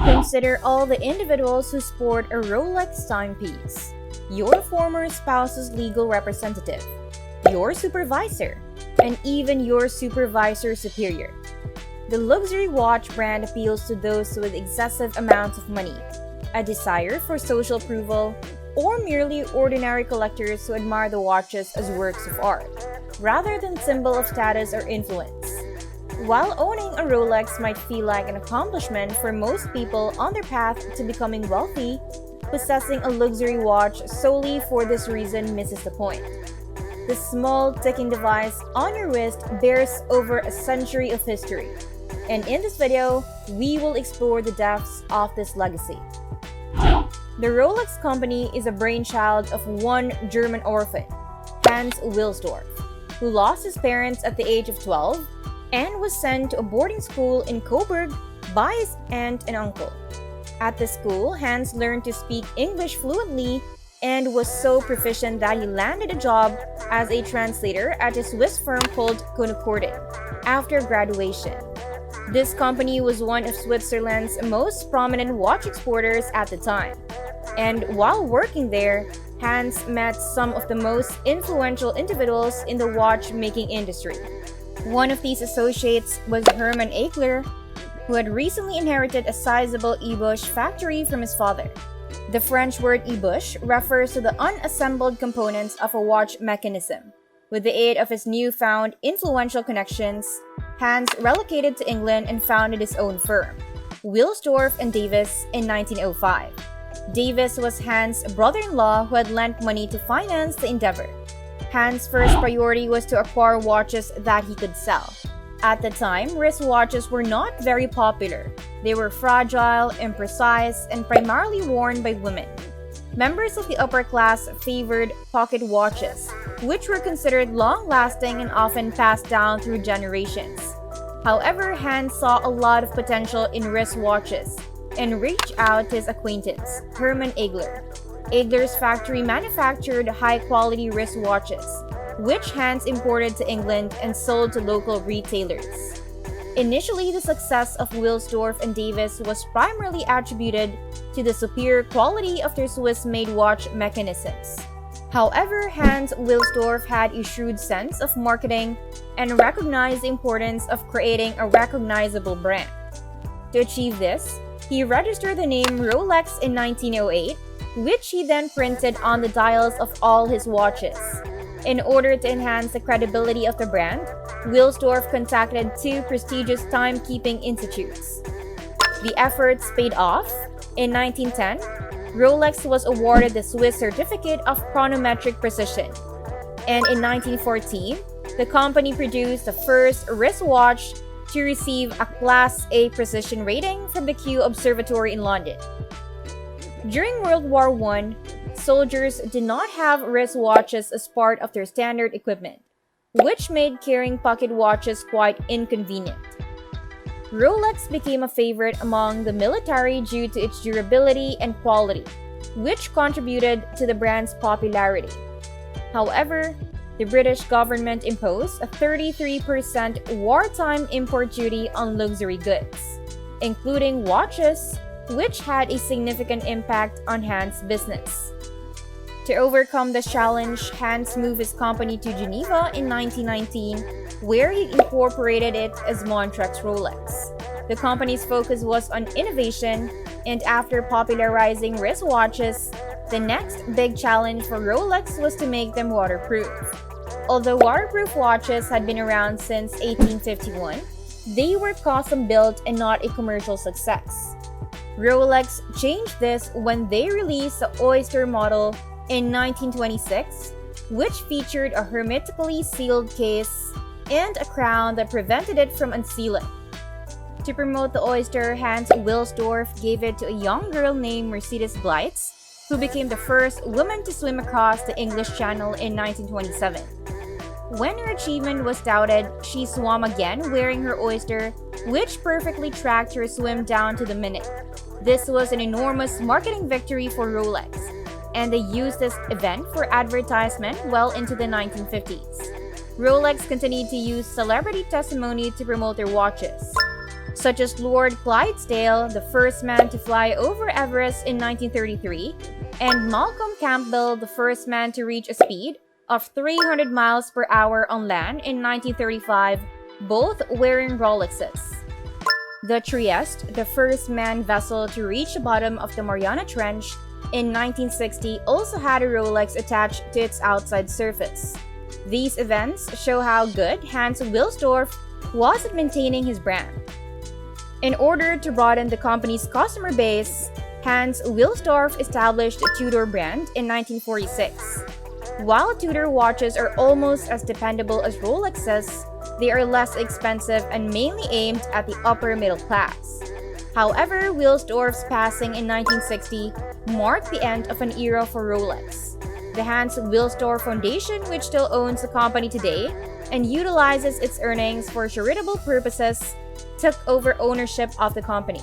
Consider all the individuals who sport a Rolex timepiece: your former spouse's legal representative, your supervisor, and even your supervisor's superior. The luxury watch brand appeals to those with excessive amounts of money, a desire for social approval, or merely ordinary collectors who admire the watches as works of art, rather than symbol of status or influence. While owning a Rolex might feel like an accomplishment for most people on their path to becoming wealthy, possessing a luxury watch solely for this reason misses the point. The small ticking device on your wrist bears over a century of history, and in this video, we will explore the depths of this legacy. The Rolex company is a brainchild of one German orphan, Hans Wilsdorf, who lost his parents at the age of 12 and was sent to a boarding school in Coburg by his aunt and uncle. At the school, Hans learned to speak English fluently and was so proficient that he landed a job as a translator at a Swiss firm called Konecording after graduation. This company was one of Switzerland's most prominent watch exporters at the time. And while working there, Hans met some of the most influential individuals in the watchmaking industry. One of these associates was Hermann Eigler, who had recently inherited a sizable ébauche factory from his father. The French word ébauche refers to the unassembled components of a watch mechanism. With the aid of his newfound influential connections, Hans relocated to England and founded his own firm, Wilsdorf and Davis, in 1905. Davis was Hans' brother-in-law who had lent money to finance the endeavor. Hans' first priority was to acquire watches that he could sell. At the time, wristwatches were not very popular. They were fragile, imprecise, and primarily worn by women. Members of the upper class favored pocket watches, which were considered long-lasting and often passed down through generations. However, Hans saw a lot of potential in wristwatches and reached out to his acquaintance, Hermann Eigler. Eigler's factory manufactured high-quality wristwatches, which Hans imported to England and sold to local retailers. Initially, the success of Wilsdorf and Davis was primarily attributed to the superior quality of their Swiss-made watch mechanisms. However, Hans Wilsdorf had a shrewd sense of marketing and recognized the importance of creating a recognizable brand. To achieve this, he registered the name Rolex in 1908, which he then printed on the dials of all his watches. In order to enhance the credibility of the brand, Wilsdorf contacted two prestigious timekeeping institutes. The efforts paid off. In 1910, Rolex was awarded the Swiss Certificate of Chronometric Precision. And in 1914, the company produced the first wristwatch to receive a Class A precision rating from the Kew Observatory in London. During World War I, soldiers did not have wristwatches as part of their standard equipment, which made carrying pocket watches quite inconvenient. Rolex became a favorite among the military due to its durability and quality, which contributed to the brand's popularity. However, the British government imposed a 33% wartime import duty on luxury goods, including watches, which had a significant impact on Hans' business. To overcome this challenge, Hans moved his company to Geneva in 1919, where he incorporated it as Montrex Rolex. The company's focus was on innovation, and after popularizing wristwatches, the next big challenge for Rolex was to make them waterproof. Although waterproof watches had been around since 1851, they were custom-built and not a commercial success. Rolex changed this when they released the Oyster model in 1926, which featured a hermetically sealed case and a crown that prevented it from unsealing. To promote the Oyster, Hans Wilsdorf gave it to a young girl named Mercedes Bleitz, who became the first woman to swim across the English Channel in 1927. When her achievement was doubted, she swam again wearing her Oyster, which perfectly tracked her swim down to the minute. This was an enormous marketing victory for Rolex, and they used this event for advertisement well into the 1950s. Rolex continued to use celebrity testimony to promote their watches. such as Lord Clydesdale, the first man to fly over Everest in 1933, and Malcolm Campbell, the first man to reach a speed of 300 miles per hour on land in 1935, both wearing Rolexes. The Trieste, the first manned vessel to reach the bottom of the Mariana Trench in 1960, also had a Rolex attached to its outside surface. These events show how good Hans Wilsdorf was at maintaining his brand. In order to broaden the company's customer base, Hans Wilsdorf established a Tudor brand in 1946. While Tudor watches are almost as dependable as Rolexes, they are less expensive and mainly aimed at the upper middle class. However, Wilsdorf's passing in 1960 marked the end of an era for Rolex. The Hans Wilsdorf Foundation, which still owns the company today and utilizes its earnings for charitable purposes, took over ownership of the company.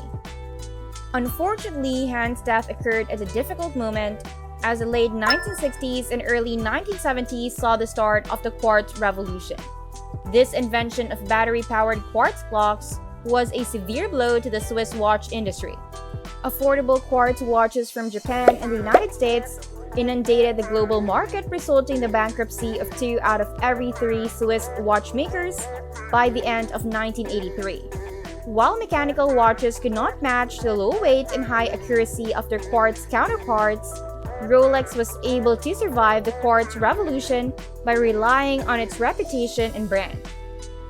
Unfortunately, Hans' death occurred at a difficult moment, as the late 1960s and early 1970s saw the start of the quartz revolution. This invention of battery-powered quartz clocks was a severe blow to the Swiss watch industry. Affordable quartz watches from Japan and the United States inundated the global market, resulting in the bankruptcy of 2 out of every 3 Swiss watchmakers by the end of 1983. While mechanical watches could not match the low weight and high accuracy of their quartz counterparts, Rolex was able to survive the quartz revolution by relying on its reputation and brand.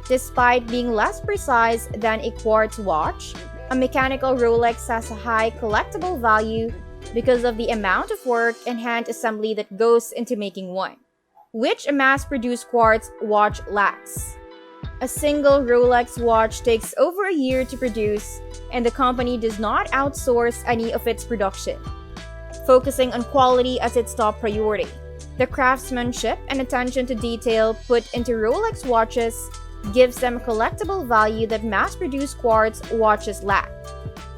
Despite being less precise than a quartz watch, a mechanical Rolex has a high collectible value because of the amount of work and hand assembly that goes into making one, which a mass-produced quartz watch lacks. A single Rolex watch takes over a year to produce, and the company does not outsource any of its production, focusing on quality as its top priority. The craftsmanship and attention to detail put into Rolex watches gives them a collectible value that mass-produced quartz watches lack.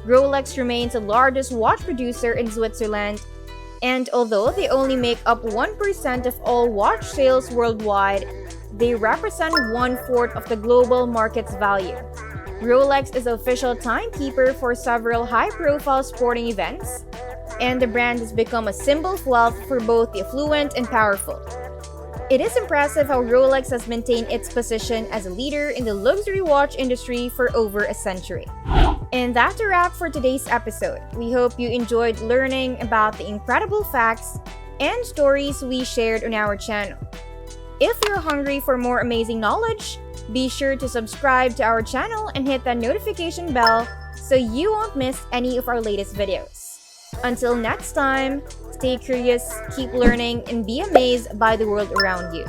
Rolex remains the largest watch producer in Switzerland, and although they only make up 1% of all watch sales worldwide, they represent 1/4 of the global market's value. Rolex is the official timekeeper for several high-profile sporting events, and the brand has become a symbol of wealth for both the affluent and powerful. It is impressive how Rolex has maintained its position as a leader in the luxury watch industry for over a century. And that's a wrap for today's episode. We hope you enjoyed learning about the incredible facts and stories we shared on our channel. If you're hungry for more amazing knowledge, be sure to subscribe to our channel and hit that notification bell so you won't miss any of our latest videos. Until next time, stay curious, keep learning, and be amazed by the world around you.